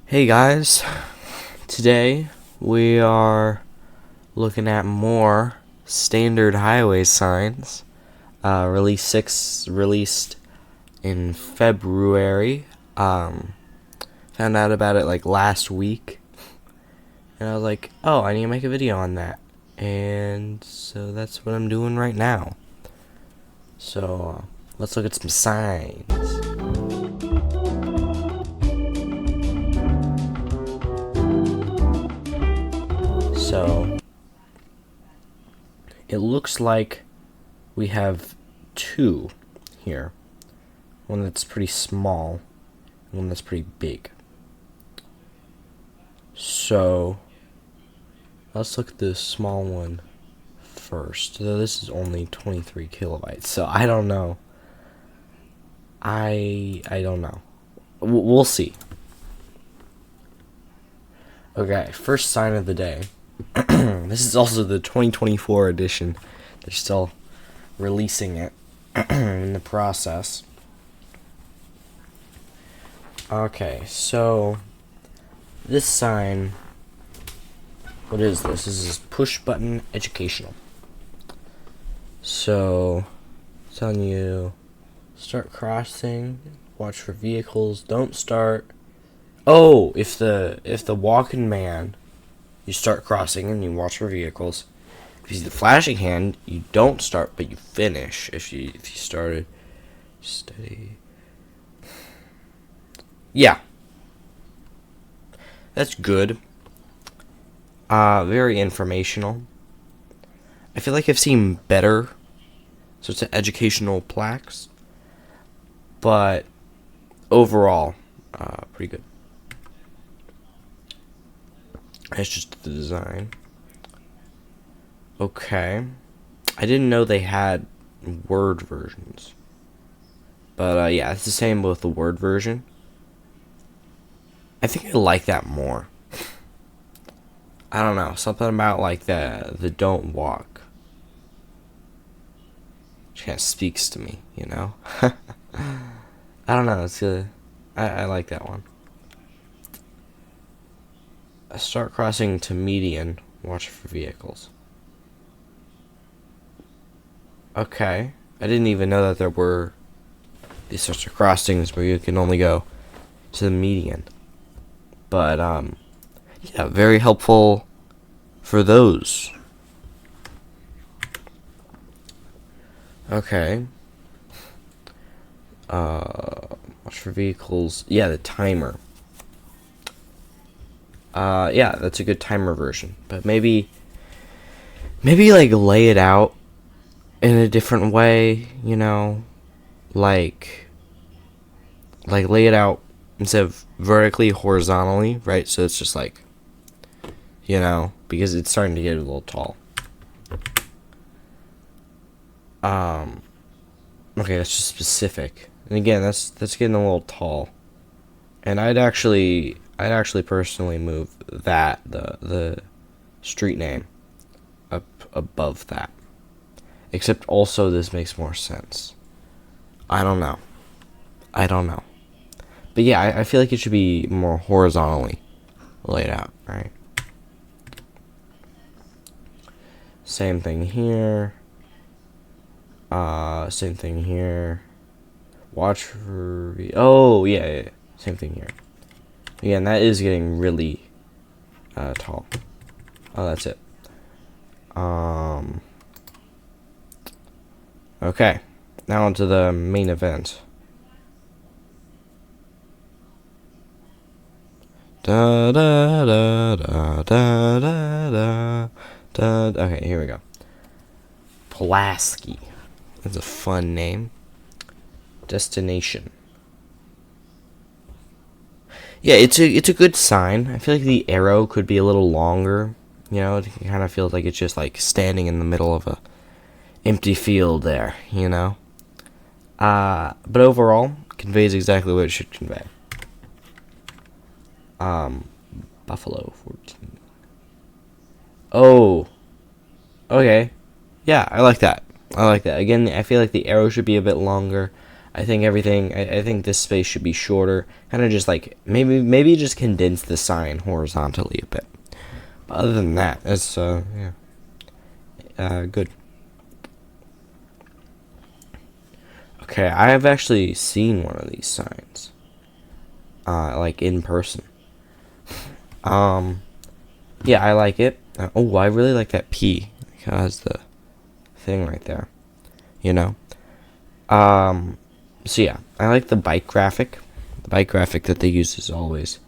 Hey guys, today we are looking at more standard highway signs. Released in February. Found out about it like last week, and I was like, oh, I need to make a video on that. And so that's what I'm doing right now. So let's look at some signs. So it looks like we have two here. One that's pretty small, and one that's pretty big. So let's look at the small one first. So this is only 23 kilobytes, so I don't know. I don't know. We'll see. Okay, first sign of the day. This is also the 2024 edition. They're still releasing it in the process. Okay, so this sign, what is this? This is push button educational. So, it's telling you, start crossing, watch for vehicles, don't start. Oh, if the walking man, you start crossing and you watch for vehicles. If you see the flashing hand, you don't start, but you finish. If you started steady. Yeah. That's good. Very informational. I feel like I've seen better sorts of educational plaques, but overall, pretty good. It's just the design. Okay. I didn't know they had Word versions. But, yeah, it's the same with the Word version. I think I like that more. I don't know. Something about, like, the don't walk. Which kind of speaks to me, you know? I don't know. It's I like that one. Start crossing to median. Watch for vehicles. Okay. I didn't even know that there were these sorts of crossings where you can only go to the median. But, yeah, very helpful for those. Okay. Watch for vehicles. Yeah, the timer. Yeah, that's a good timer version. But maybe like lay it out in a different way, you know? Like lay it out instead of vertically, horizontally, right? So it's just like, you know, because it's starting to get a little tall. Okay, that's just specific. And again, that's getting a little tall. And I'd actually personally move that, the street name, up above that. Except also this makes more sense. I don't know. But yeah, I feel like it should be more horizontally laid out, right? Same thing here. Same thing here. Watch for... Oh, yeah. Same thing here. Again, that is getting really tall. Oh, that's it. Okay. Now onto the main event. Da da da da da da da. Okay, here we go. Pulaski. That's a fun name. Destination. Yeah, it's a good sign. I feel like the arrow could be a little longer. You know, it kind of feels like it's just like standing in the middle of a empty field there. You know. But overall, conveys exactly what it should convey. Buffalo 14. Oh. Okay. Yeah, I like that. Again, I feel like the arrow should be a bit longer. I think everything. I think this space should be shorter. Kind of just like maybe just condense the sign horizontally a bit. But other than that, it's yeah, good. Okay, I have actually seen one of these signs, like in person. Yeah, I like it. Oh, I really like that P. It has the thing right there. You know. So yeah, I like the bike graphic. The bike graphic that they use is always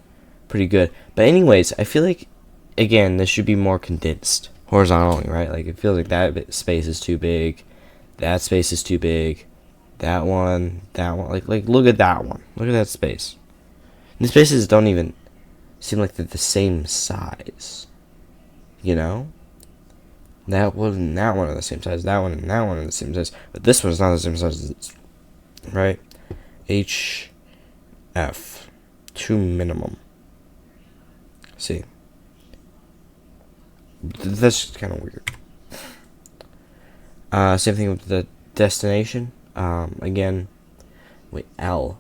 pretty good. But anyways, I feel like again this should be more condensed horizontally, right? Like it feels like that space is too big, that space is too big, that one. Like look at that one. Look at that space. These spaces don't even seem like they're the same size. You know? That one and that one are the same size. That one and that one are the same size. But this one's not the same size as this. Right? HF. 2 minimum. See? That's kind of weird. Same thing with the destination. Again. Wait, L.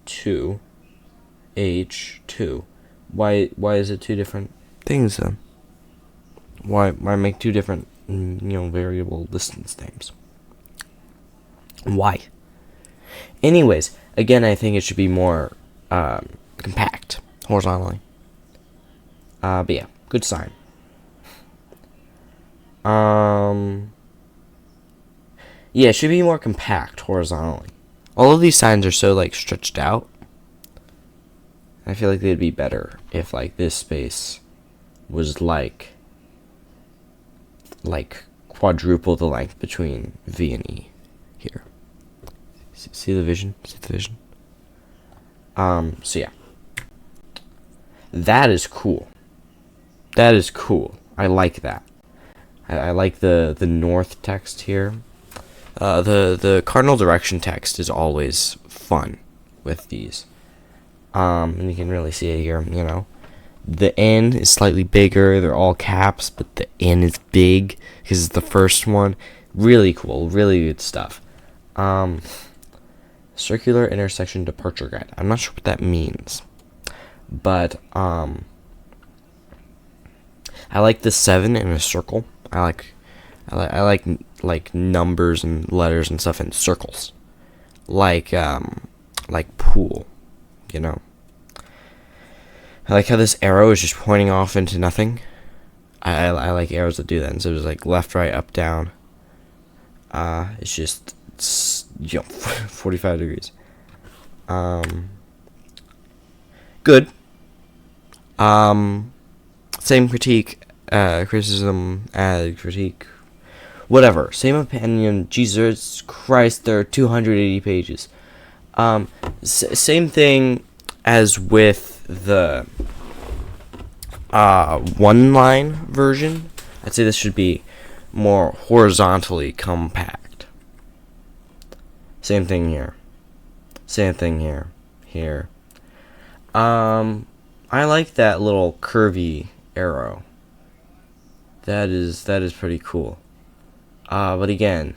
2. H2. Why is it two different things then? Why make two different variable distance names? Why? Anyways, again, I think it should be more compact horizontally. But yeah, good sign. Yeah, it should be more compact horizontally. All of these signs are so like stretched out. I feel like they'd be better if like this space was like quadruple the length between V and E here. See the vision? See the vision? So yeah. That is cool. That is cool. I like that. I like the north text here. The cardinal direction text is always fun with these. And you can really see it here, The N is slightly bigger. They're all caps, but the N is big because it's the first one. Really cool. Really good stuff. Circular intersection departure guide. I'm not sure what that means. But, I like the 7 in a circle. I like numbers and letters and stuff in circles. Like pool, I like how this arrow is just pointing off into nothing. I like arrows that do that. And so it's like left, right, up, down. It's 45 degrees. Good. Same criticism, critique. Whatever. Same opinion. Jesus Christ, there are 280 pages. Same thing as with the one line version. I'd say this should be more horizontally compact. Same thing here. Same thing here. Here. I like that little curvy arrow. That is pretty cool. But again,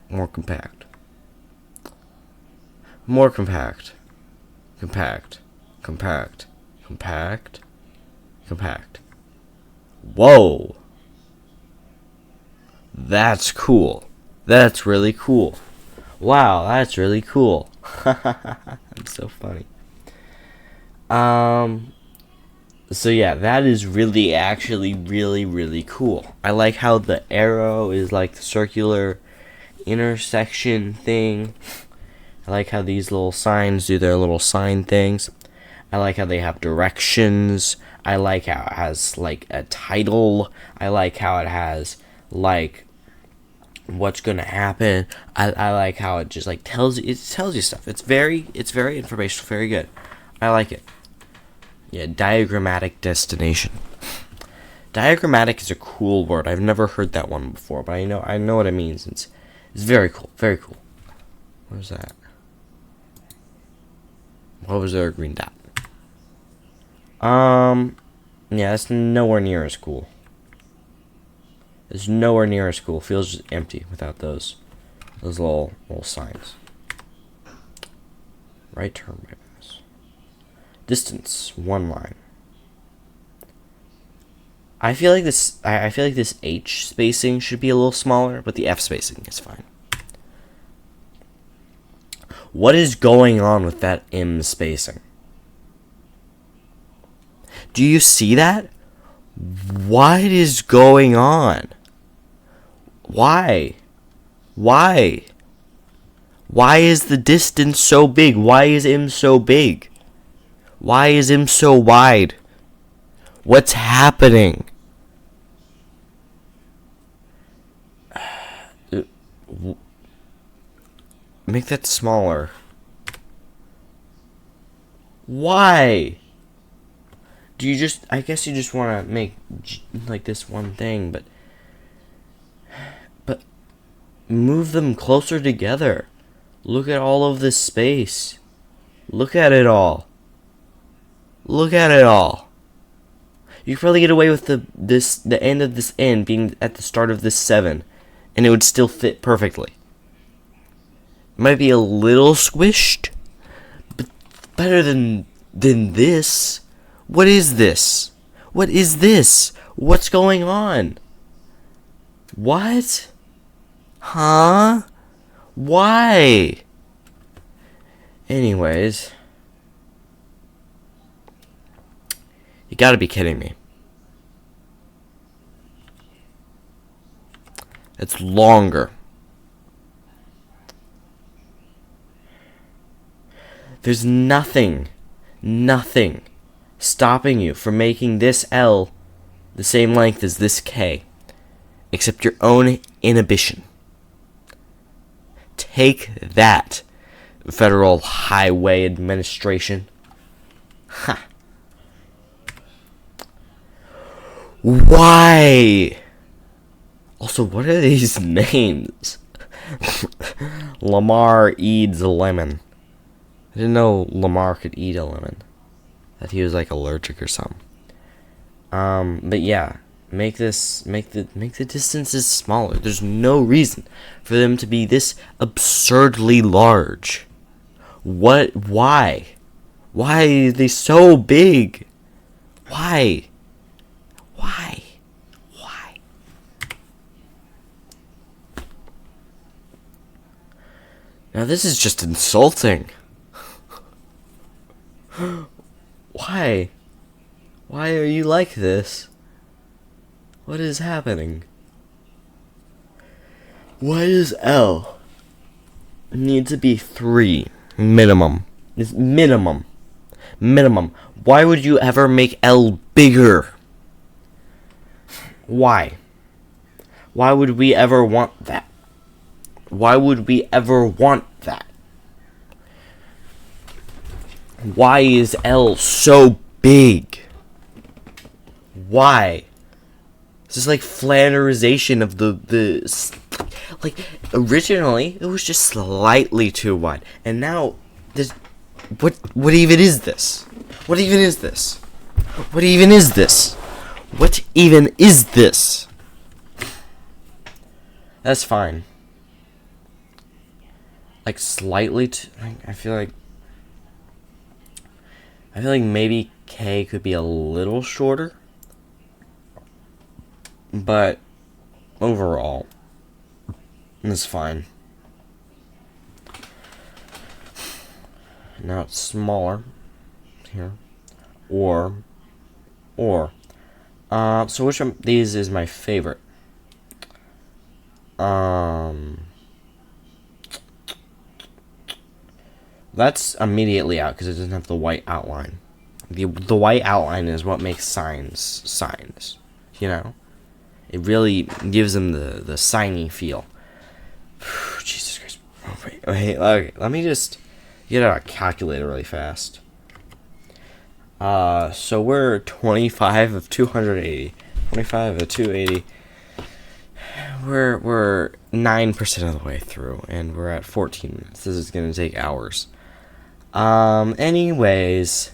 more compact. More compact. Compact. Compact. Compact. Compact. Whoa! That's cool. That's really cool. Wow, that's really cool. That's so funny. So yeah, that is really cool. I like how the arrow is like the circular intersection thing. I like how these little signs do their little sign things. I like how they have directions. I like how it has like a title. I like how it has like what's gonna happen. I like how it just like tells you stuff. It's very informational, very good. I like it. Yeah, diagrammatic destination. Diagrammatic is a cool word. I've never heard that one before, but I know what it means. It's very cool. Very cool. What was that? What was there? A green dot. Yeah, that's nowhere near as cool. It's nowhere near as cool. Feels just empty without those little signs. Right turn bypass. Distance, 1 line. I feel like this H spacing should be a little smaller, but the F spacing is fine. What is going on with that M spacing? Do you see that? What is going on? Why? Why is the distance so big? Why is M so big? Why is M so wide? What's happening? Make that smaller. Why? Do you just... I guess you just want to make like this one thing, but move them closer together. Look at all of this space. Look at it all. Look at it all. You could probably get away with the end of this N being at the start of this 7, and it would still fit perfectly. It might be a little squished, but better than this. What is this? What is this? What's going on? What? Huh? Why? Anyways, you gotta be kidding me. It's longer. There's nothing stopping you from making this L the same length as this K, except your own inhibition. Take that, Federal Highway Administration. Ha. Why? Also, what are these names? Lamar eats a lemon. I didn't know Lamar could eat a lemon. That he was like allergic or something. But yeah, make the distances smaller. There's no reason for them to be this absurdly large. What? Why? Why are they so big? Why? Why? Why? Now this is just insulting. Why? Why are you like this? What is happening? Why does L need to be 3 minimum? It's minimum. Minimum. Why would you ever make L bigger? Why? Why would we ever want that? Why would we ever want that? Why is L so big? Why? This is like flannerization of the like originally it was just slightly too wide, and now this. What even is this? What even is this? What even is this? What even is this? That's fine. Like slightly I feel like maybe K could be a little shorter. But overall, it's fine. Now it's smaller here. Or so which of these is my favorite? That's immediately out because it doesn't have the white outline. The white outline is what makes signs, you know? It really gives them the signy feel. Jesus Christ. Oh, wait, okay, let me just get out a calculator really fast. So we're 25 of 280. 25 of 280. We're 9% of the way through, and we're at 14 minutes. This is gonna take hours. Anyways,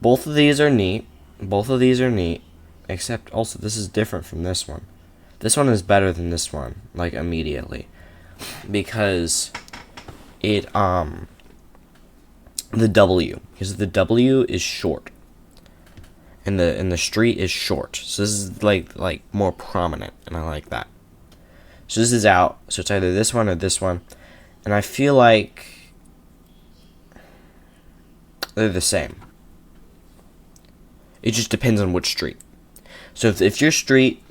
both of these are neat. Except also this is different from this one. This one is better than this one, like immediately, because it the W is short, and the street is short. So this is like more prominent, and I like that. So this is out. So it's either this one or this one, and I feel like they're the same. It just depends on which street. So if your street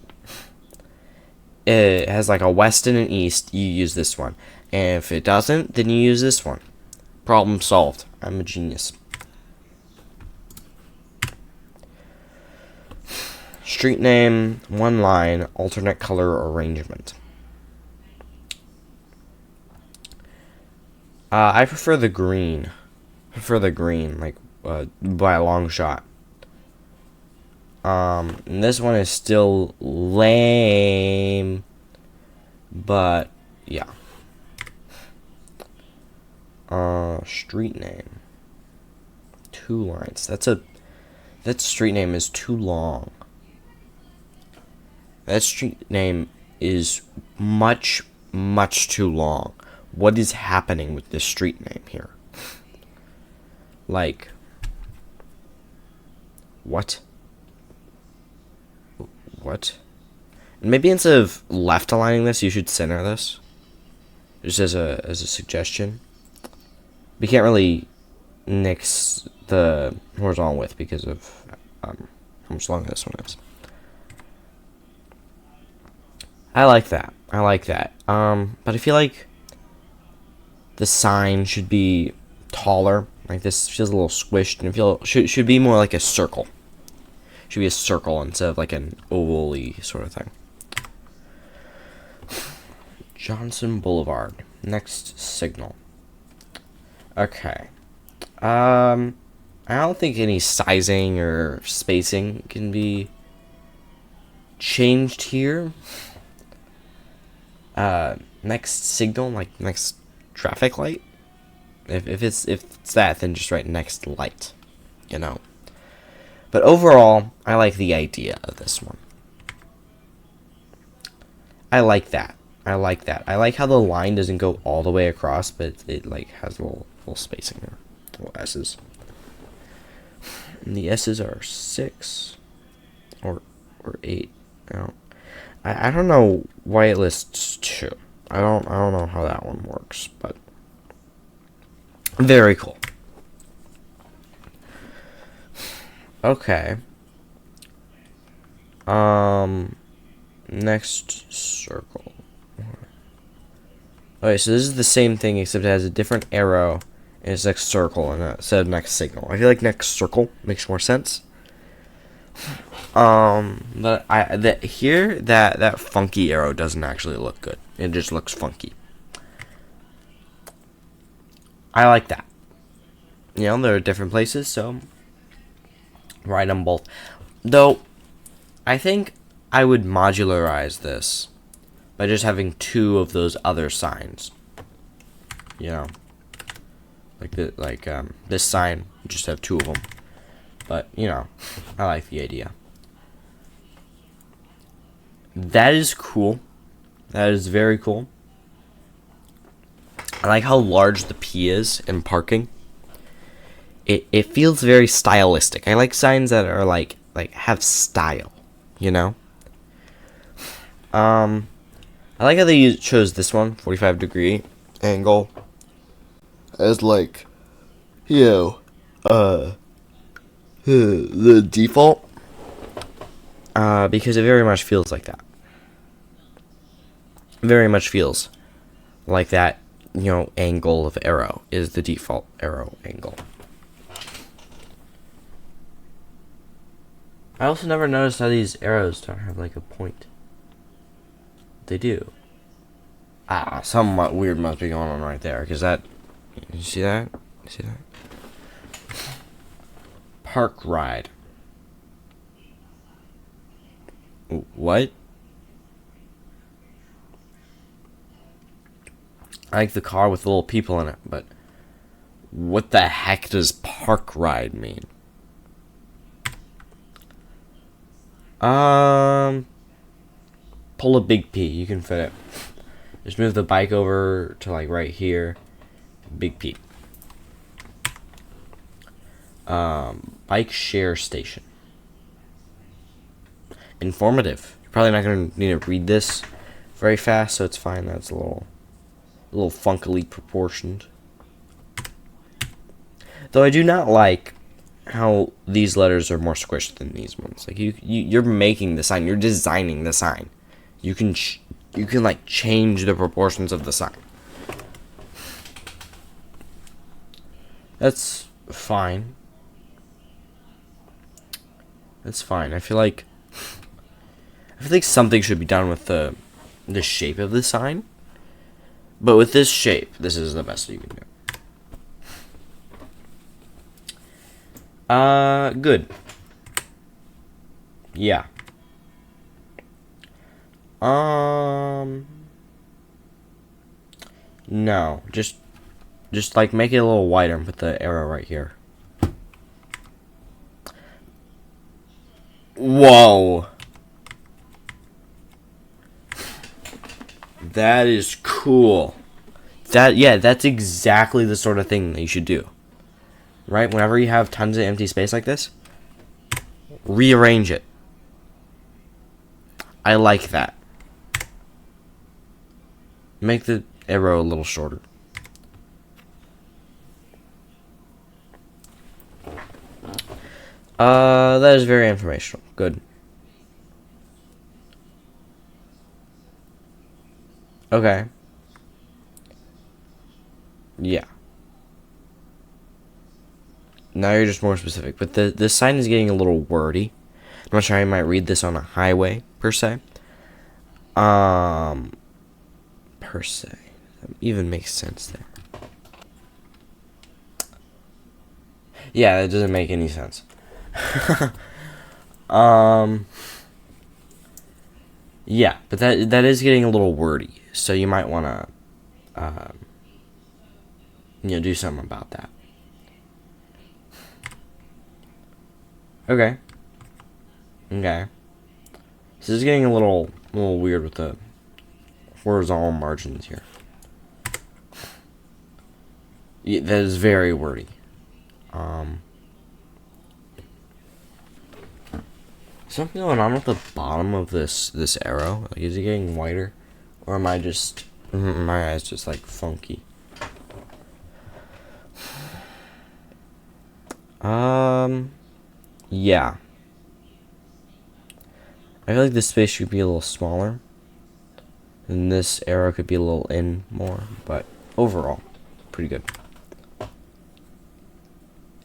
it has like a west and an east, you use this one. And if it doesn't, then you use this one. Problem solved. I'm a genius. Street name, one line, alternate color arrangement. I prefer the green. Like by a long shot. And this one is still lame, but yeah. Street name, 2 lines. That street name is too long. That street name is much too long. What is happening with this street name here? Like, what? What? And maybe instead of left aligning this, you should center this. Just as a suggestion. We can't really nix the horizontal width because of how much longer this one is. I like that. But I feel like the sign should be taller. Like this feels a little squished, and should be more like a circle. Should be a circle instead of like an oval-y sort of thing. Johnson Boulevard. Next signal. Okay. I don't think any sizing or spacing can be changed here. Next signal, like next traffic light. If it's that, then just write next light. You know. But overall, I like the idea of this one. I like that. I like how the line doesn't go all the way across, but it like has a little spacing there. Little S's. And the S's are 6 or 8. I don't know why it lists 2. I don't know how that one works, but very cool. Okay. Next circle. Okay, so this is the same thing except it has a different arrow and it's next circle instead of next signal. I feel like next circle makes more sense. But that funky arrow doesn't actually look good. It just looks funky. I like that. You know, there are different places, so write them both. Though, I think I would modularize this by just having 2 of those other signs. You know, this sign, just have 2 of them. But you know, I like the idea. That is cool. That is very cool. I like how large the P is in parking. It feels very stylistic. I like signs that are like have style, you know. I like how they chose this one, 45-degree angle, as like, you know, the default, because it very much feels like that. Very much feels like that, you know, angle of arrow is the default arrow angle. I also never noticed how these arrows don't have like a point. They do. Something weird must be going on right there, because that, you see that? You see that? Park ride. What? I like the car with little people in it, but what the heck does park ride mean? pull a big P. You can fit it. Just move the bike over to like right here. Big P. Bike share station. Informative. You're probably not going to need to read this very fast, so it's fine. That's a little funkily proportioned. Though I do not like how these letters are more squished than these ones. Like you're making the sign. You're designing the sign. You can like change the proportions of the sign. That's fine. That's fine. I feel like something should be done with the shape of the sign. But with this shape, this is the best you can do. Good. Yeah. No, just like make it a little wider and put the arrow right here. Whoa. That is cool. That's exactly the sort of thing that you should do. Right? Whenever you have tons of empty space like this, rearrange it. I like that. Make the arrow a little shorter. That is very informational. Good. Okay. Yeah. Now you're just more specific. But this sign is getting a little wordy. I'm not sure I might read this on a highway, per se. Per se. That even makes sense there. Yeah, that doesn't make any sense. Yeah, but that is getting a little wordy. So you might want to, do something about that. Okay. Okay. This is getting a little weird with the horizontal margins here. Yeah, that is very wordy. Something going on with the bottom of this arrow? Like, is it getting wider, or am I just my eyes just like funky? Yeah. I feel like this space should be a little smaller, and this arrow could be a little in more, but overall, pretty good.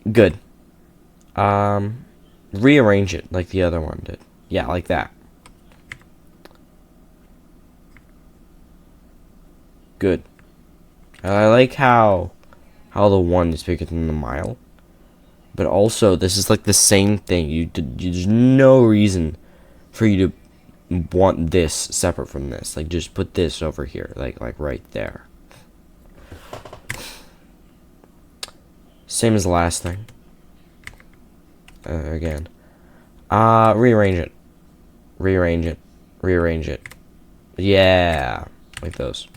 Good. Rearrange it like the other one did. Yeah, like that. Good. I like how the 1 is bigger than the mile. But also, this is like the same thing. There's no reason for you to want this separate from this. Like, just put this over here, like right there. Same as the last thing. Again. Rearrange it. Rearrange it. Rearrange it. Yeah. Like those.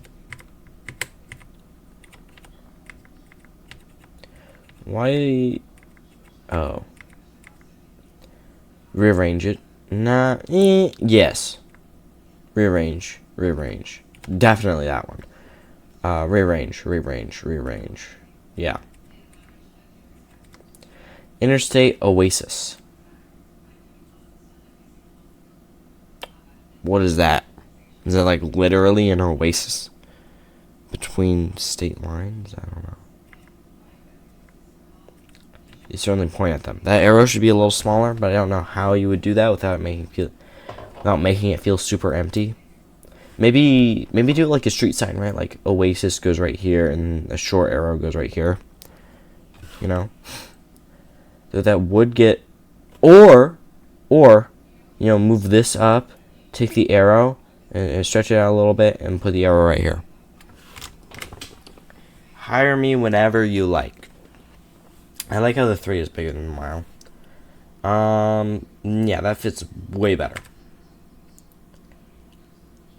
Why? Oh. Rearrange it. Nah. Yes. Rearrange. Rearrange. Definitely that one. Rearrange. Rearrange. Rearrange. Yeah. Interstate Oasis. What is that? Is that like literally an oasis between state lines? I don't know. You certainly point at them. That arrow should be a little smaller, but I don't know how you would do that without making it feel super empty. Maybe do it like a street sign, right? Like Oasis goes right here, and a short arrow goes right here. You know, so that would get, or move this up, take the arrow and stretch it out a little bit, and put the arrow right here. Hire me whenever you like. I like how the 3 is bigger than the mile. Yeah, that fits way better.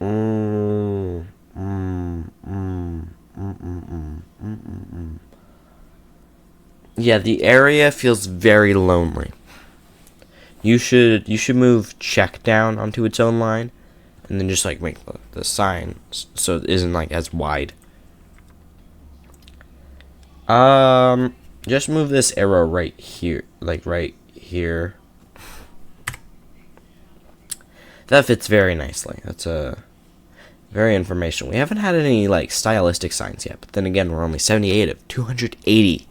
Mm, mm, mm, mm, mm, mm, mm, mm. Yeah, the area feels very lonely. You should move check down onto its own line, and then just like make the sign so it isn't like as wide. Just move this arrow right here, like right here. That fits very nicely. That's a very informational. We haven't had any like stylistic signs yet, but then again, we're only 78 of 280,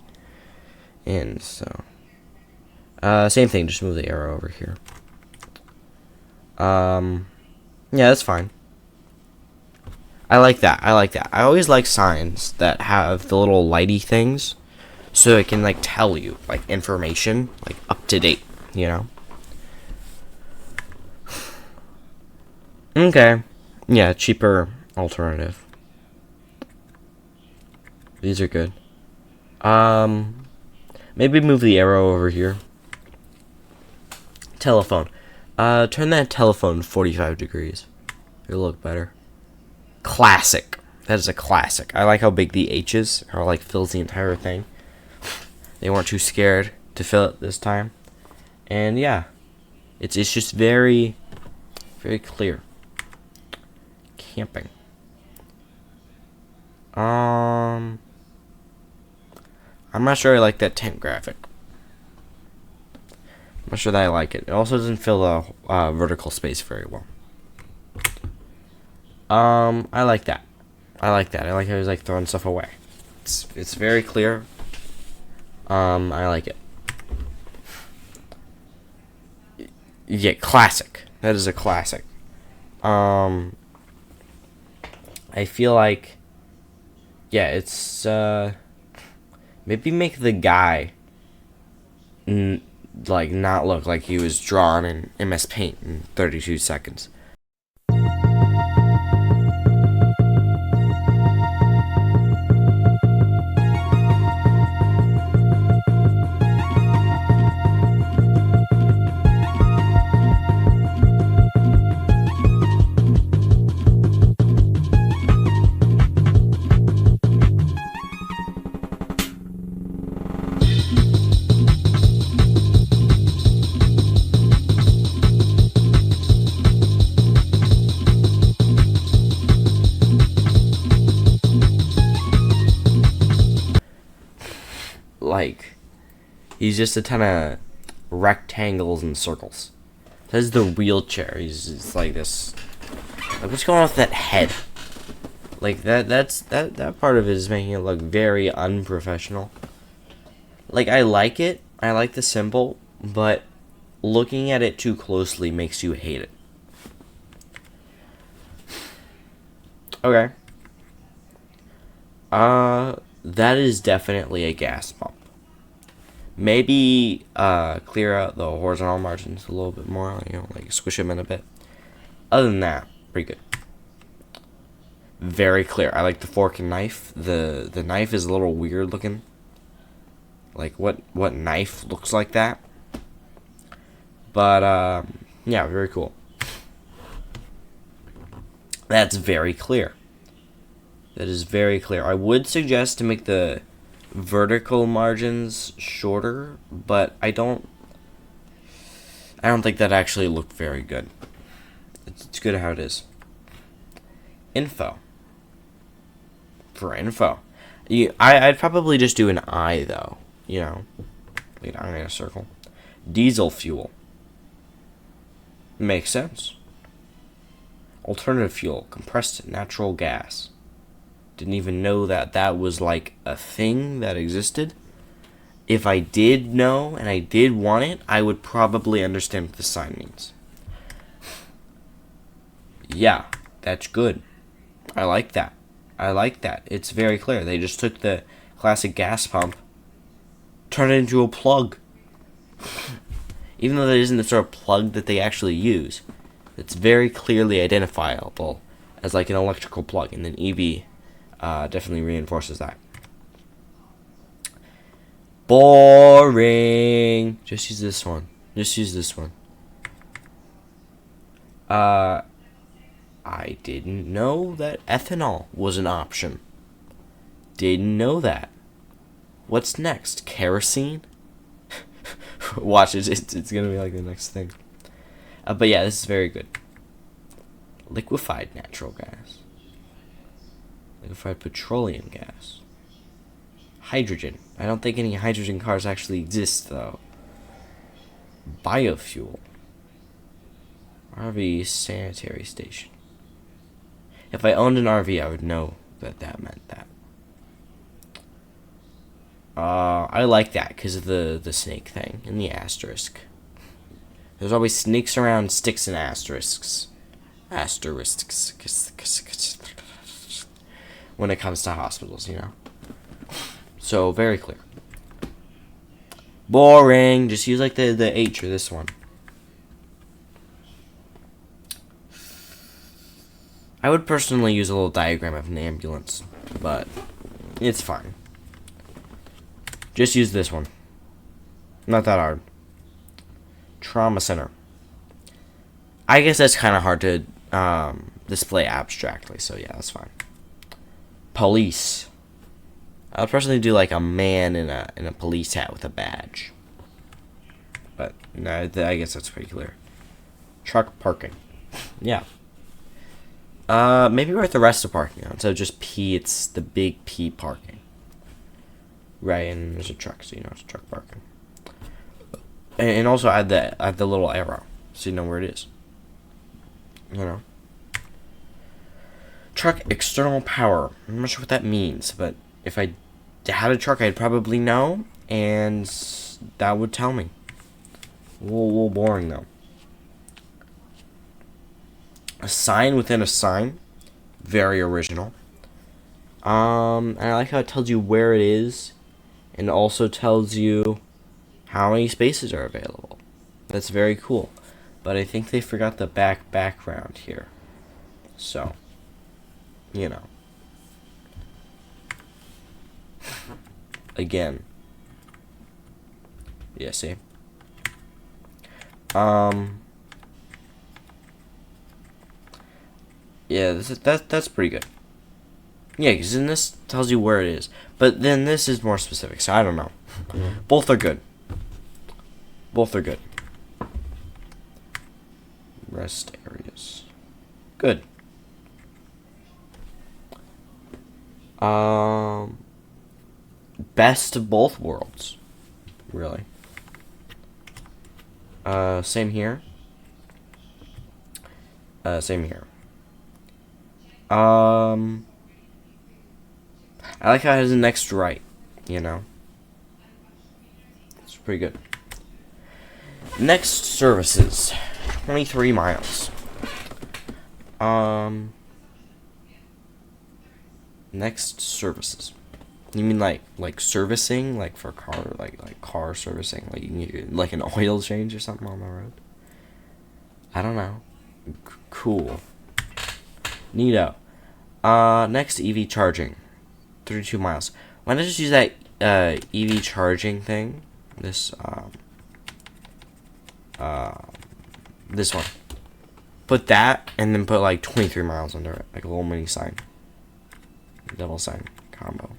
and so same thing. Just move the arrow over here. Yeah, that's fine. I like that. I like that. I always like signs that have the little lighty things, so it can like tell you like information, like up to date. You know. Okay. Yeah, cheaper alternative. These are good. Um, Maybe move the arrow over here. Telephone. Turn that telephone 45 degrees. It'll look better. Classic. That is a classic. I like how big the H's are, like fills the entire thing. They weren't too scared to fill it this time. And yeah, it's just very, very clear. Camping. I'm not sure I like that tent graphic. I'm not sure that I like it. It also doesn't fill the vertical space very well. I like that. I like that. I like how he's like throwing stuff away. It's very clear. I like it. Yeah, classic. That is a classic. I feel like, yeah, it's maybe make the guy like not look like he was drawn in MS Paint in 32 seconds. Like, he's just a ton of rectangles and circles. That's the wheelchair. He's like this. Like, what's going on with that head? Like that part of it is making it look very unprofessional. Like, I like it. I like the symbol, but looking at it too closely makes you hate it. Okay. That is definitely a gas pump. Maybe clear out the horizontal margins a little bit more, you know, like squish them in a bit. Other than that, pretty good. Very clear. I like the fork and knife. The knife is a little weird looking. Like what knife looks like that? But yeah, very cool. That's very clear. That is very clear. I would suggest to make the vertical margins shorter, but I don't think that actually looked very good. It's good how it is. Info. For info. I'd probably just do an I, though. You know. Wait, I'm in a circle. Diesel fuel. Makes sense. Alternative fuel. Compressed natural gas. Didn't even know that was like a thing that existed. If I did know and I did want it, I would probably understand what the sign means. Yeah, that's good. I like that. I like that. It's very clear. They just took the classic gas pump, turned it into a plug. Even though that isn't the sort of plug that they actually use, it's very clearly identifiable as like an electrical plug, and then EV definitely reinforces that. Boring. Just use this one. I I didn't know that ethanol was an option. Didn't know that. What's next? Kerosene? Watch it. It's gonna be like the next thing. But yeah, this is very good. Liquefied natural gas. Liquefied petroleum gas. Hydrogen. I don't think any hydrogen cars actually exist, though. Biofuel. RV sanitary station. If I owned an RV, I would know that that meant that. I like that because of the snake thing and the asterisk. There's always snakes around, sticks and asterisks. Asterisks. When it comes to hospitals, you know. So, very clear. Boring. Just use like the H or this one. I would personally use a little diagram of an ambulance, but it's fine. Just use this one. Not that hard. Trauma center. I guess that's kind of hard to display abstractly, so yeah, that's fine. Police. I would personally do like a man in a police hat with a badge. But no, I guess that's pretty clear. Truck parking. Yeah. Maybe write the rest of parking on. So just P, it's the big P parking. Right, and there's a truck, so you know it's truck parking. And also add the little arrow, so you know where it is. You know. Truck external power. I'm not sure what that means, but if I had a truck, I'd probably know, and that would tell me. A little boring, though. A sign within a sign. Very original. And I like how it tells you where it is, and also tells you how many spaces are available. That's very cool. But I think they forgot the background here. So, you know. Again. Yeah, see? Yeah, that's pretty good. Yeah, because then this tells you where it is. But then this is more specific, so I don't know. Both are good. Both are good. Rest areas. Good. Best of both worlds. Really. Same here. Same here. I like how it has an extra right, you know. It's pretty good. Next services. 23 miles. Next services. You mean like servicing, like for car, like car servicing, like you need like an oil change or something on the road? I don't know. Cool. Neato. Next EV charging. 32 miles. Why not just use that EV charging thing? This this one. Put that and then put like 23 miles under it, like a little mini sign. Double sign combo.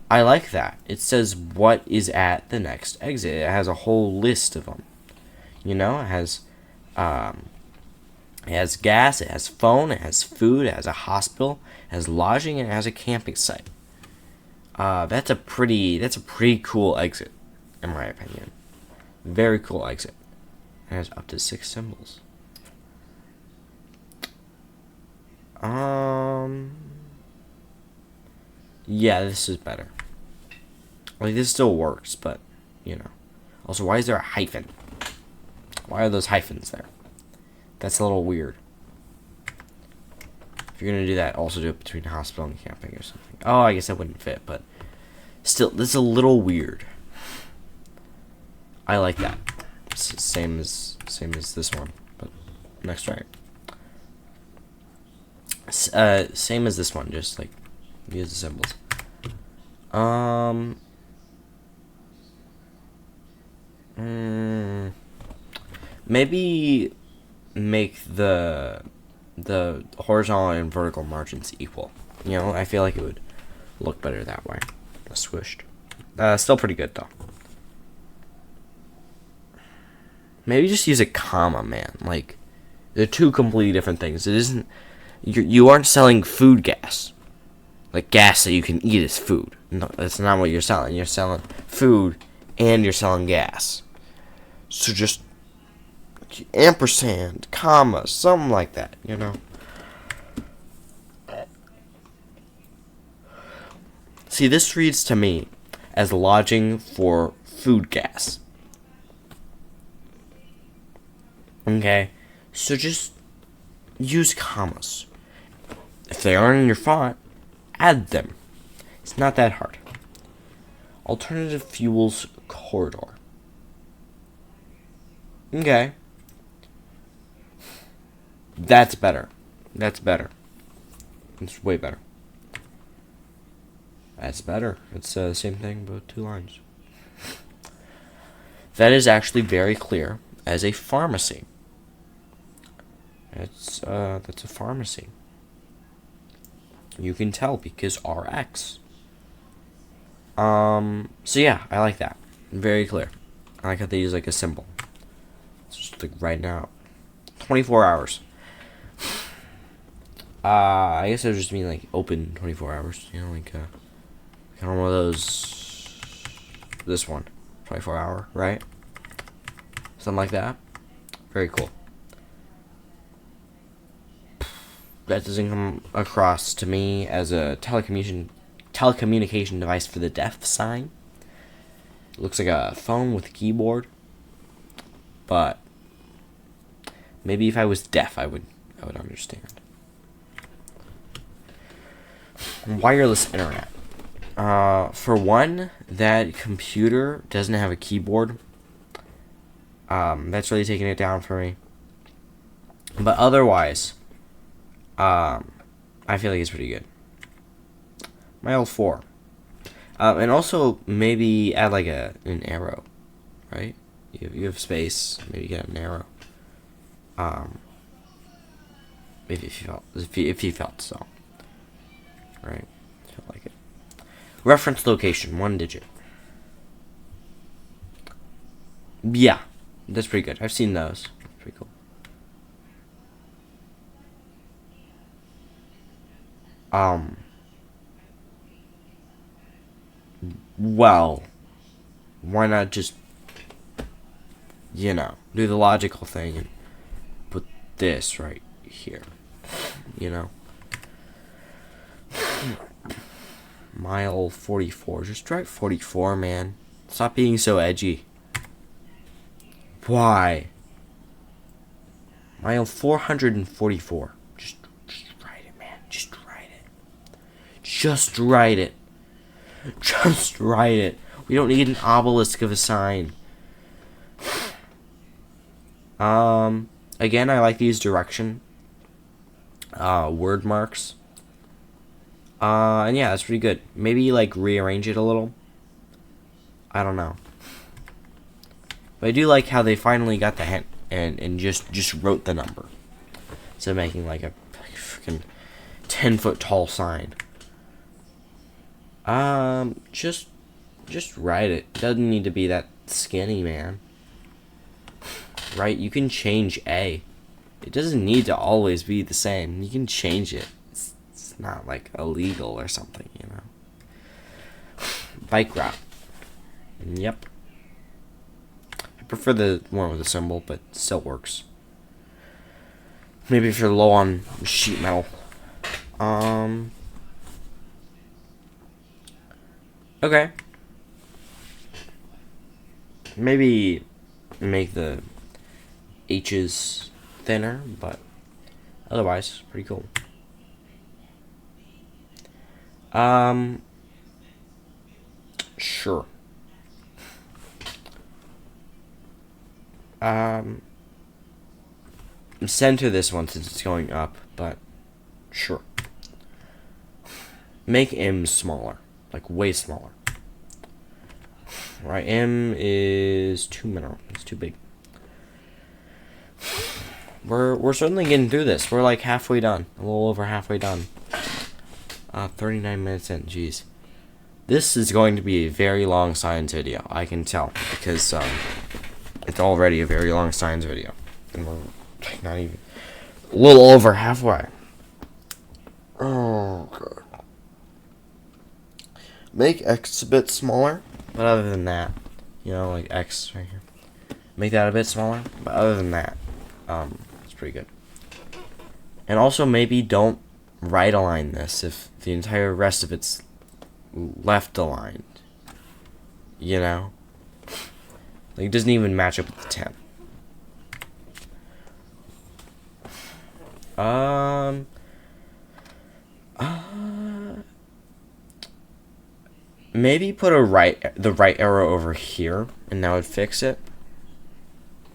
I like that. It says what is at the next exit. It has a whole list of them. You know, it has gas, it has phone, it has food, it has a hospital, it has lodging, and it has a camping site. That's a pretty cool exit, in my opinion. Very cool exit. It has up to 6 symbols. Yeah, this is better. Like, this still works, but, you know. Also, why is there a hyphen? Why are those hyphens there? That's a little weird. If you're gonna do that, also do it between hospital and camping or something. Oh, I guess that wouldn't fit, but still, this is a little weird. I like that. Same as this one, but next right. Same as this one, just like use the symbols. Maybe make the horizontal and vertical margins equal. You know, I feel like it would look better that way. Squished. Still pretty good though. Maybe just use a comma, man. Like, they're two completely different things. It isn't. You aren't selling food gas. Like gas that you can eat as food. No, that's not what you're selling. You're selling food and you're selling gas. So just ampersand, comma, something like that, you know. See, this reads to me as lodging for food gas. Okay, so just use commas. If they aren't in your font, add them. It's not that hard. Alternative fuels corridor. Okay. That's better. That's better. It's way better. That's better. It's the same thing, but 2 lines. That is actually very clear as a pharmacy. That's a pharmacy. You can tell because RX. So yeah, I like that. Very clear. I like how they use like a symbol. It's just like right now. 24 hours. I guess it would just mean like open 24 hours. You know, like kind of one of those. This one, 24 hour, right? Something like that. Very cool. That doesn't come across to me as a telecommunication device for the deaf sign. It looks like a phone with a keyboard, but maybe if I was deaf, I would understand. Wireless internet. For one, that computer doesn't have a keyboard. That's really taking it down for me. But otherwise, I feel like it's pretty good. My L4. And also maybe add like an arrow, right? You have space, maybe get an arrow. Maybe if you felt so, right? Felt like it. Reference location, 1 digit. Yeah, that's pretty good. I've seen those. Pretty cool. Well, why not just, do the logical thing and put this right here, Mile 44. Just drive 44, man. Stop being so edgy. Why? Mile 444. Just write it, man. Just write it. Just write it. Just write it. We don't need an obelisk of a sign. Again, I like these direction word marks. And yeah, that's pretty good. Maybe like rearrange it a little. I don't know. But I do like how they finally got the hint and just wrote the number. Instead of making like a freaking 10-foot tall sign. Just write it. Doesn't need to be that skinny, man. Right? You can change A. It doesn't need to always be the same. You can change it. It's not like illegal or something, Bike route. Yep. I prefer the one with the symbol, but still works. Maybe if you're low on sheet metal. Okay. Maybe make the H's thinner, but otherwise, pretty cool. Sure. Center this one since it's going up, but sure. Make M smaller, like way smaller. Right, M is too mineral. It's too big. we're certainly getting through this. We're like halfway done. A little over halfway done. 39 minutes in. Jeez. This is going to be a very long science video. I can tell because it's already a very long science video, and we're not even a little over halfway. Oh god. Make X a bit smaller, but other than that, you know, like X right here. Make that a bit smaller, but other than that, it's pretty good. And also maybe don't right align this if the entire rest of it's left aligned. You know? Like, it doesn't even match up with the 10. Maybe put the right arrow over here, and that would fix it.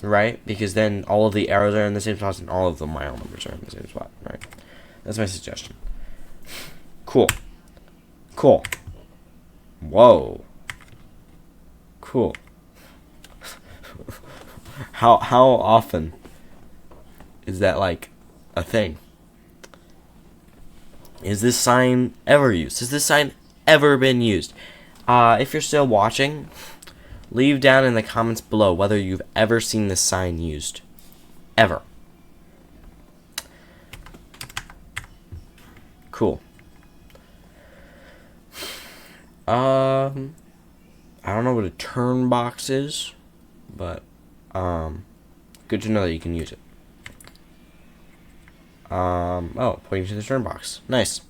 Right? Because then all of the arrows are in the same spot, and all of the mile numbers are in the same spot. Right? That's my suggestion. Cool. Cool. Whoa. Cool. How often is that like a thing? Is this sign ever used? Has this sign ever been used? If you're still watching, leave down in the comments below whether you've ever seen this sign used. Ever. Cool. I don't know what a turn box is, but good to know that you can use it. Oh, pointing to the turn box. Nice.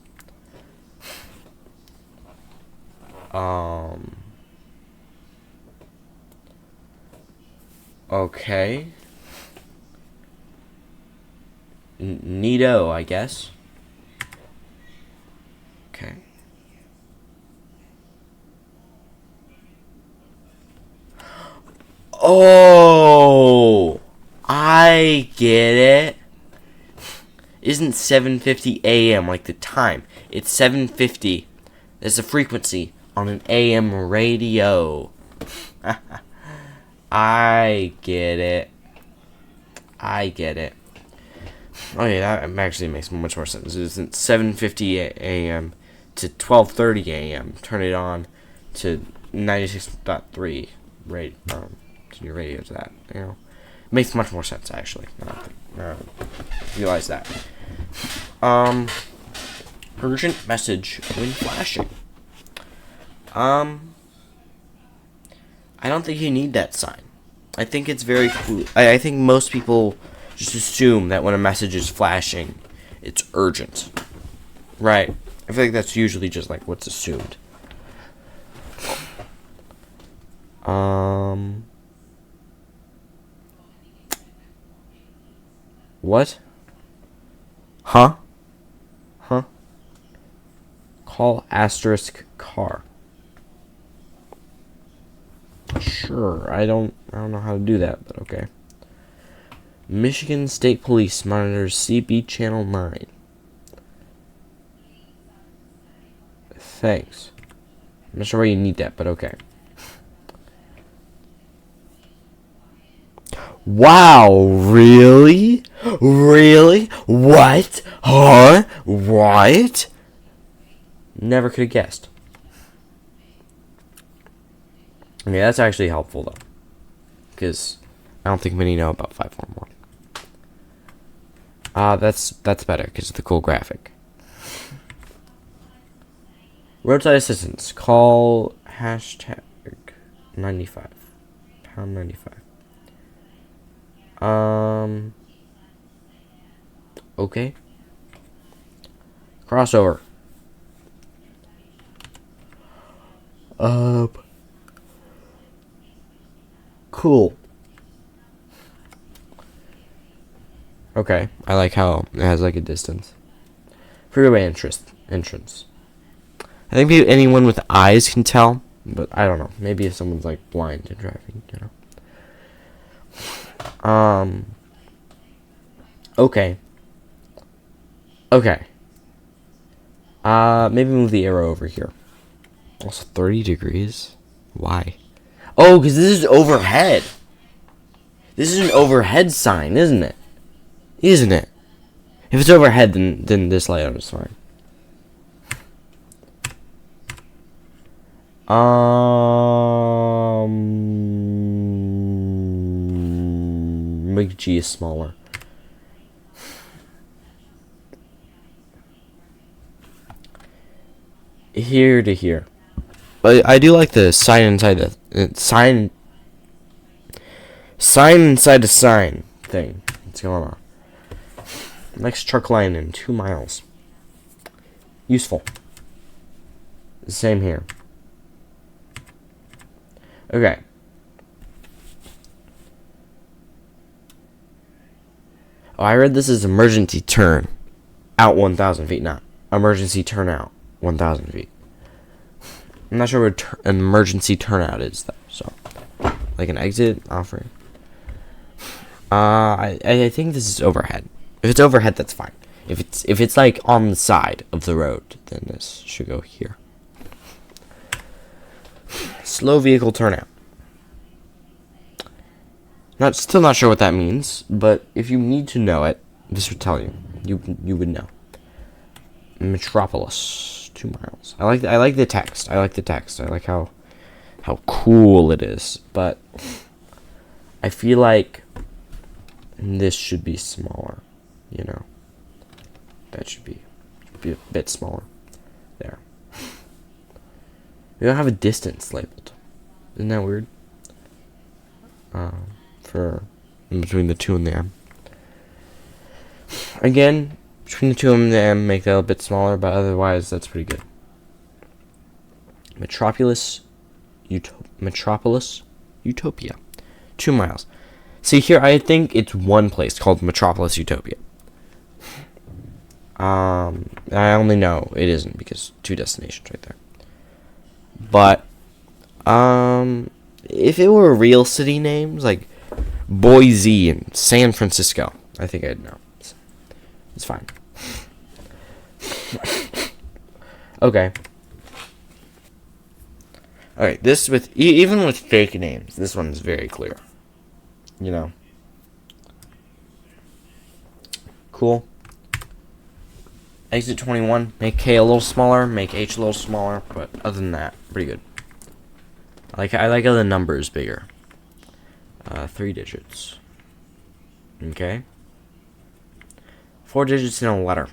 Okay. Neato, I guess. Okay. Oh, I get it. Isn't 7:50 a.m. like the time? It's 7:50. There's a frequency on an AM radio. I get it. I get it. Oh yeah, that actually makes much more sense. It's 7:50 a.m. to 12:30 a.m. Turn it on to 96.3 to your radio to that. You know, makes much more sense actually. Realize that. Urgent message when flashing. I don't think you need that sign. I think it's very cool. I think most people just assume that when a message is flashing, it's urgent. Right. I feel like that's usually just like what's assumed. What? Huh? Huh? Call asterisk car. Sure, I don't know how to do that, but okay. Michigan State Police monitors CB Channel 9. Thanks. I'm not sure why you need that, but okay. Wow, really? Really? What? Huh? What? Never could have guessed. Okay, that's actually helpful though, because I don't think many know about 511. That's better because of the cool graphic. Roadside assistance. Call hashtag 95 pound 95. Okay. Crossover. Cool. Okay, I like how it has like a distance. Freeway entrance. I think anyone with eyes can tell, but I don't know. Maybe if someone's like blind and driving, you know. Okay. Maybe move the arrow over here. Also 30 degrees? Why? Oh, because this is overhead. This is an overhead sign, isn't it? Isn't it? If it's overhead, then this layout is fine. Make G smaller. Here to here. But I do like the sign inside the sign inside the sign thing. What's going on? Next truck line in 2 miles. Useful. Same here. Okay. Oh, I read this as emergency turn out 1,000 feet, not emergency turnout 1,000 feet. I'm not sure what an emergency turnout is, though. So, like an exit offering. I think this is overhead. If it's overhead, that's fine. If it's like on the side of the road, then this should go here. Slow vehicle turnout. Still not sure what that means, but if you need to know it, this would tell you. You would know. Metropolis, 2 miles. I like the text. I like how cool it is, but I feel like this should be smaller. You know, that should be a bit smaller. There. We don't have a distance labeled. Isn't that weird? For in between the 2 and the M. Again, between the 2 and the M, make that a bit smaller, but otherwise, that's pretty good. Metropolis, Utopia, 2 miles. See here, I think it's one place called Metropolis Utopia. I only know it isn't because 2 destinations right there. But if it were real city names like Boise and San Francisco, I think I'd know. It's fine. Okay. Alright, this with even with fake names, this one's very clear. You know. Cool. Exit 21. Make K a little smaller, make H a little smaller, but other than that, pretty good. I like how the number is bigger. 3 digits. Okay. 4 digits in a letter.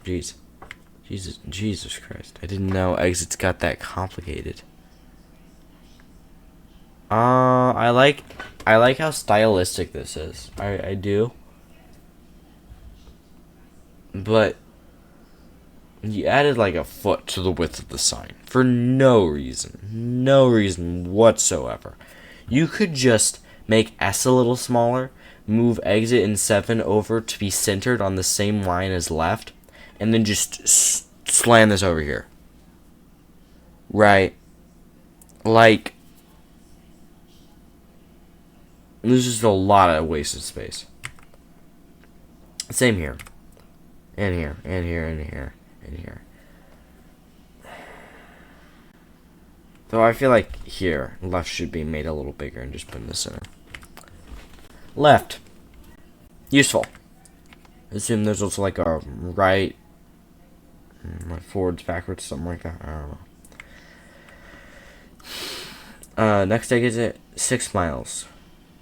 Jesus Christ! I didn't know exits got that complicated. I like how stylistic this is. I do. But you added like a foot to the width of the sign for no reason whatsoever. You could just make S a little smaller, move exit and 7 over to be centered on the same line as left, and then just slam this over here. Right. Like, there's just a lot of wasted space. Same here. And here, and here, and here, and here. Though I feel like here, left should be made a little bigger and just put in the center. Left. Useful. Assume there's also like a right, like forwards, backwards, something like that. I don't know. Next exit, 6 miles.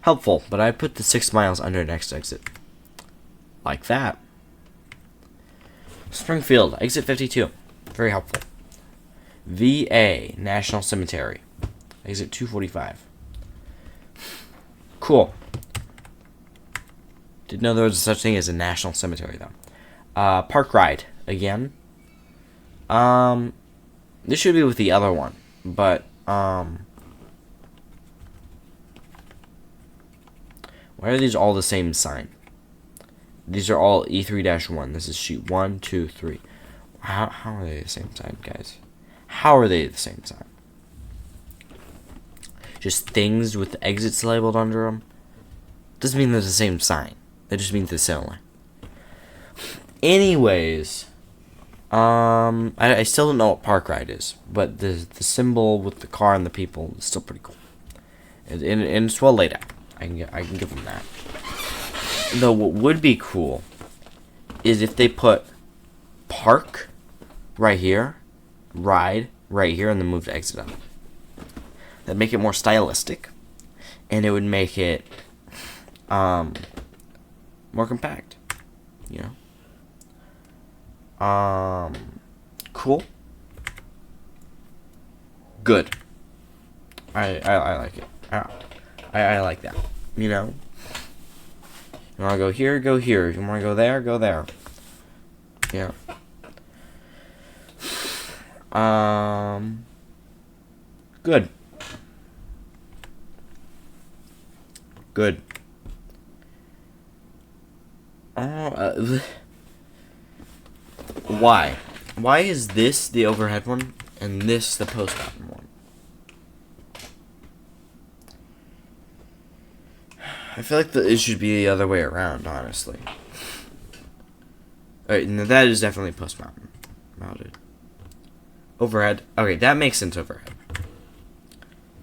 Helpful, but I put the 6 miles under next exit. Like that. Springfield, exit 52. Very helpful. VA, National Cemetery. Exit 245. Cool. Didn't know there was such thing as a national cemetery, though. Park ride, again. This should be with the other one, but, why are these all the same sign? These are all E3-1. This is sheet 1, 2, 3. How are they the same sign, guys? How are they the same sign? Just things with exits labeled under them? Doesn't mean they're the same sign. That just means they're similar. Anyways, I still don't know what park ride is, but the symbol with the car and the people is still pretty cool, and it's well laid out. I can give them that. Though what would be cool is if they put park right here, ride right here, and then move to exit up. That'd make it more stylistic, and it would make it more compact. You know. Cool. Good. I like it. I like that. You know. You want to go here, go here. You want to go there, go there. Yeah. Good. Good. Why? Why is this the overhead one and this the post mountain one? I feel like it should be the other way around, honestly. Alright, no, that is definitely post mounted. Overhead. Okay, that makes sense. Overhead.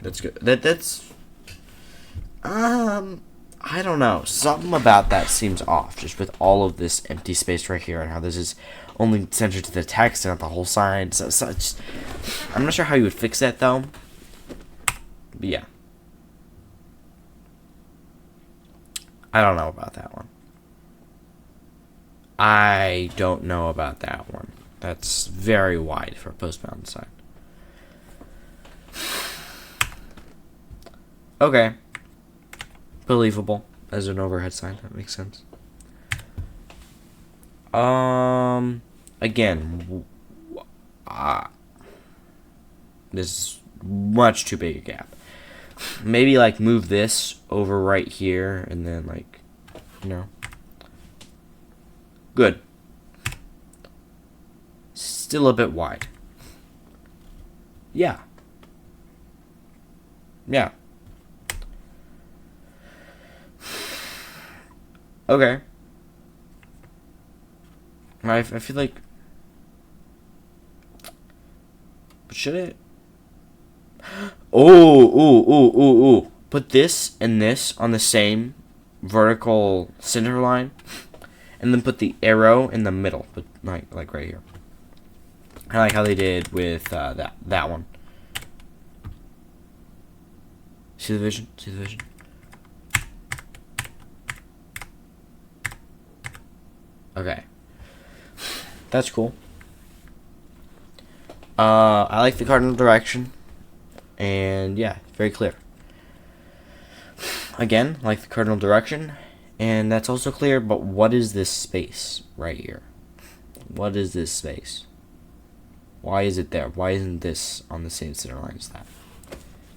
That's good. That's. I don't know. Something about that seems off, just with all of this empty space right here, and how this is only centered to the text and not the whole sign. So I'm not sure how you would fix that though. But yeah. I don't know about that one. I don't know about that one. That's very wide for a post-mountain sign. Okay. Believable as an overhead sign. That makes sense. Again, this is much too big a gap. Maybe like move this over right here and then like, you know. Good. Still a bit wide. Yeah. Yeah. Okay. I feel like... Should it? Oh. Put this and this on the same vertical center line. And then put the arrow in the middle. But like right here. I like how they did with that one. See the vision? See the vision? Okay. That's cool. I like the cardinal direction. And yeah, very clear. Again, like the cardinal direction. And that's also clear, but what is this space right here? What is this space? Why is it there? Why isn't this on the same center line as that?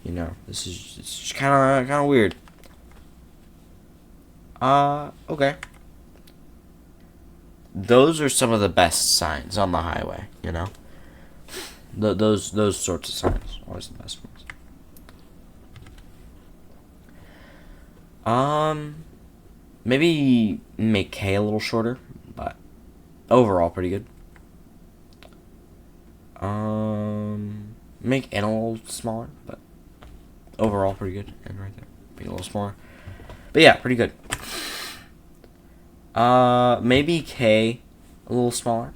You know, it's just kind of weird. Okay. Those are some of the best signs on the highway, you know? Those sorts of signs. Always the best ones. Maybe make K a little shorter, but overall pretty good. Make N a little smaller, but overall pretty good. And right there, make it a little smaller. But yeah, pretty good. Maybe K a little smaller.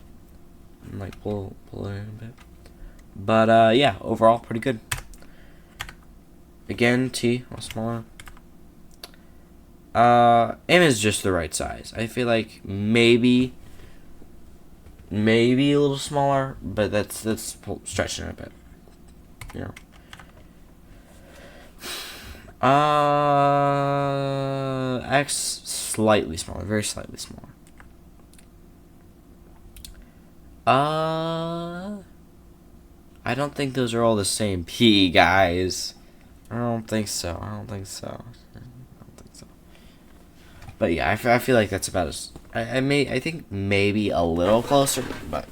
And like pull it in a bit. But yeah, overall pretty good. Again, T a little smaller. M is just the right size. I feel like maybe a little smaller, but that's stretching it a bit. You know. X slightly smaller, very slightly smaller. I don't think those are all the same P, guys. I don't think so. But yeah, I feel like that's about as I think maybe a little closer, but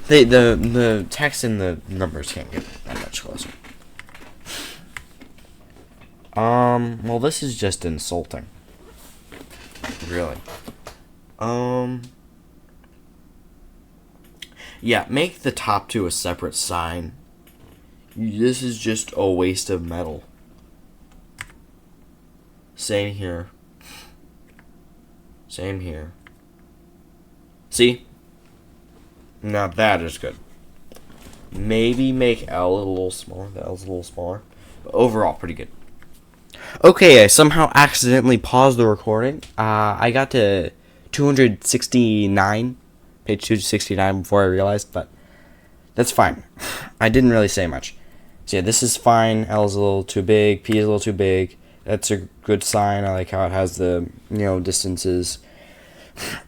the text and the numbers can't get that much closer. Well, this is just insulting. Really. Yeah, make the top two a separate sign. This is just a waste of metal. Same here. Same here. See? Now that is good. Maybe make L a little smaller. The L's a little smaller. But overall, pretty good. Okay, I somehow accidentally paused the recording. I got to 269, page 269 before I realized, but that's fine. I didn't really say much. So yeah, this is fine. L is a little too big. P is a little too big. That's a good sign. I like how it has the, distances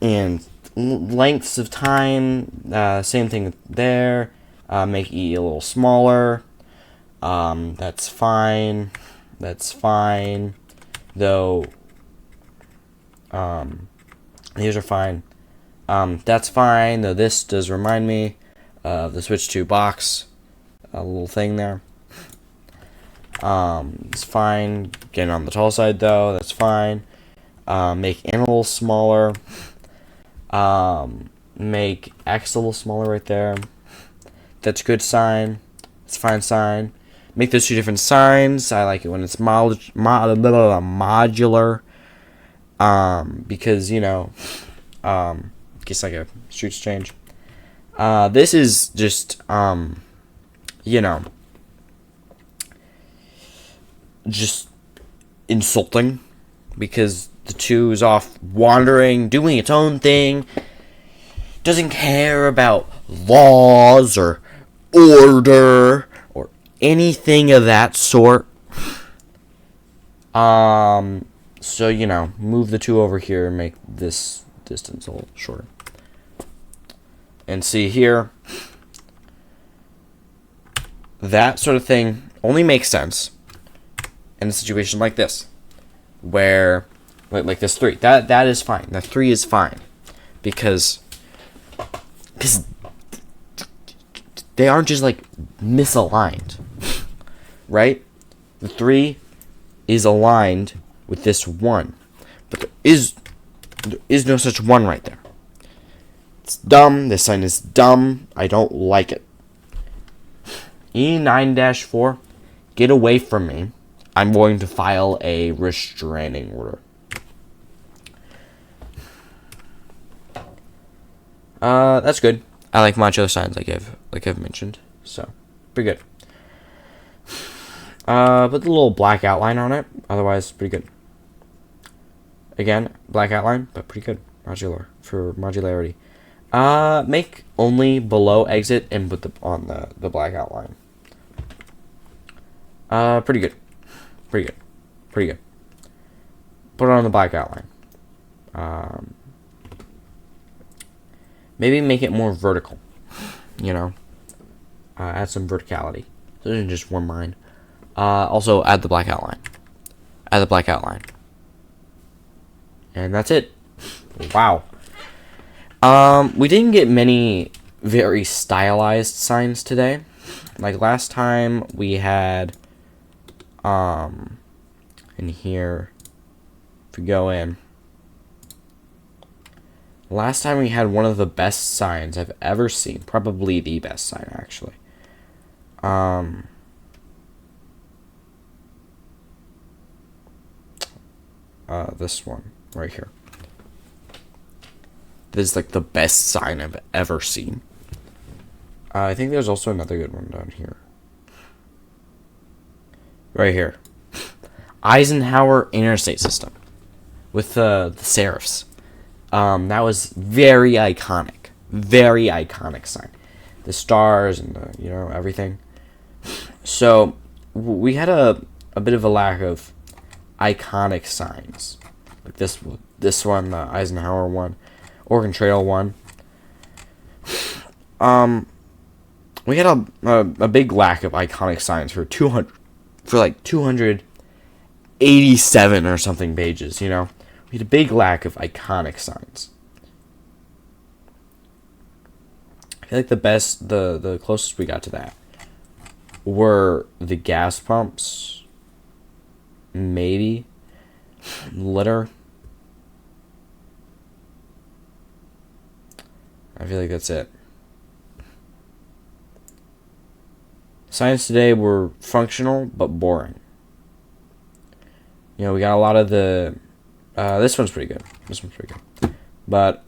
and lengths of time. Same thing there. Make E a little smaller. That's fine. That's fine. Though, these are fine. That's fine, though this does remind me of the switch to box. A little thing there. It's fine. Getting on the tall side, though, that's fine. Make N a little smaller. Make X a little smaller right there. That's a good sign. It's a fine sign. Make those two different signs. I like it when it's modular. Because, gets like a streets change. This is just, just insulting. Because the 2 is off wandering, doing its own thing. Doesn't care about laws or order or anything of that sort. So, move the 2 over here and make this distance a little shorter. And see here, that sort of thing only makes sense in a situation like this, where, like this 3, that is fine. The 3 is fine, because they aren't just like misaligned, right? The 3 is aligned with this 1, but there is no such 1 right there. It's dumb. This sign is dumb. I don't like it. E9-4, get away from me. I'm going to file a restraining order. That's good. I like modular signs like I've mentioned. So, pretty good. Put the little black outline on it. Otherwise, pretty good. Again, black outline, but pretty good. Modular for modularity. Make only below exit and put on the black outline. Pretty good. Pretty good. Pretty good. Put it on the black outline. Maybe make it more vertical. Add some verticality. So it isn't just one line. Also, add the black outline. Add the black outline. And that's it. Wow. We didn't get many very stylized signs today. Like last time we had, in here, if we go in, last time we had one of the best signs I've ever seen. Probably the best sign, actually. This one right here. This is like the best sign I've ever seen. I think there's also another good one down here. Right here. Eisenhower Interstate System. With the serifs. That was very iconic. Very iconic sign. The stars and the, everything. So, we had a bit of a lack of iconic signs. Like this one, the Eisenhower one. Oregon Trail one. We had a big lack of iconic signs for 287 or something pages, We had a big lack of iconic signs. I feel like the closest we got to that were the gas pumps, maybe, litter. I feel like that's it. Signs today were functional but boring. We got a lot of the This one's pretty good. But,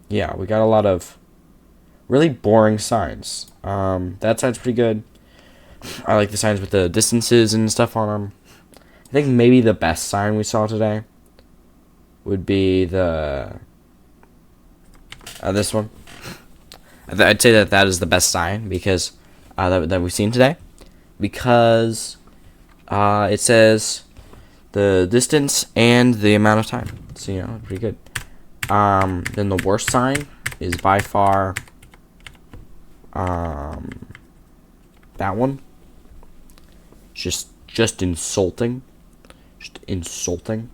yeah, we got a lot of really boring signs. That sign's pretty good. I like the signs with the distances and stuff on them. I think maybe the best sign we saw today would be the this one. I'd say that is the best sign because that we've seen today, because it says the distance and the amount of time. So, you know, pretty good. Then the worst sign is by far that one. Just insulting. Just insulting.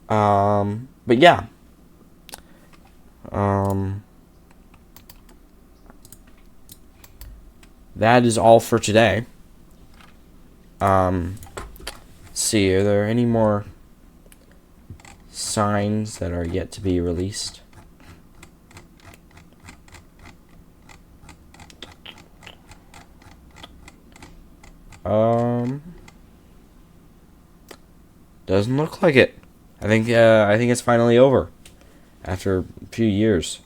But yeah. That is all for today. See, are there any more signs that are yet to be released? Doesn't look like it. I think it's finally over after a few years.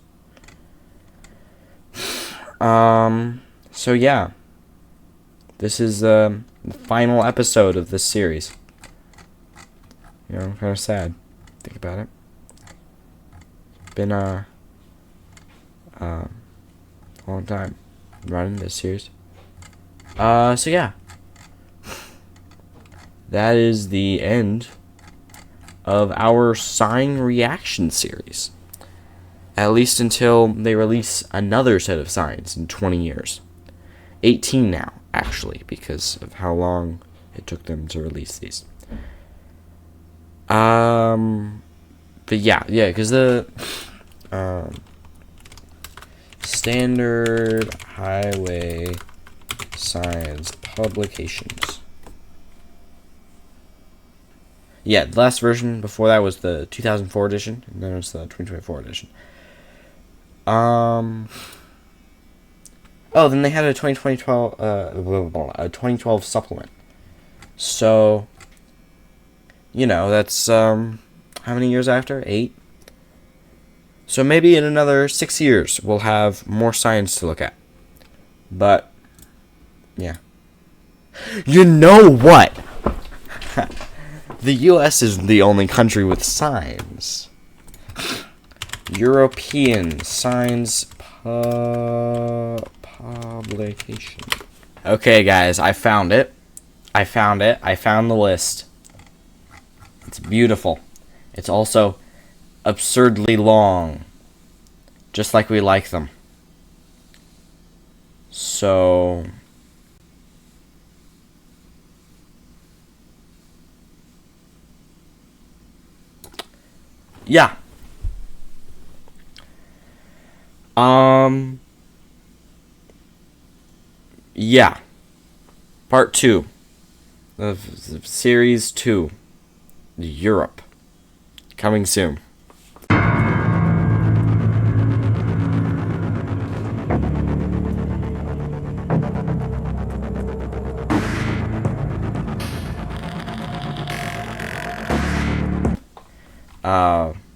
So yeah, this is the final episode of this series. You know, kind of sad. Think about it. Been a long time running this series. So yeah, that is the end of our sign reaction series. At least until they release another set of signs in 20 years. 18 now, actually, because of how long it took them to release these. But yeah, because the standard highway signs publications. Yeah, the last version before that was the 2004 edition, and then it was the 2024 edition. Oh, then they had a 2012 supplement. So, you know, that's how many years after? 8. So maybe in another 6 years we'll have more signs to look at. But yeah. You know what? The US is the only country with signs. European signs publication. Okay, guys, I found it. I found the list. It's beautiful. It's also absurdly long. Just like we like them. So yeah. Yeah. Part 2 of Series 2. Europe. Coming soon.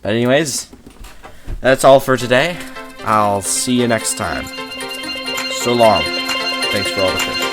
But anyways, that's all for today. I'll see you next time. So long. Thanks for all the fish.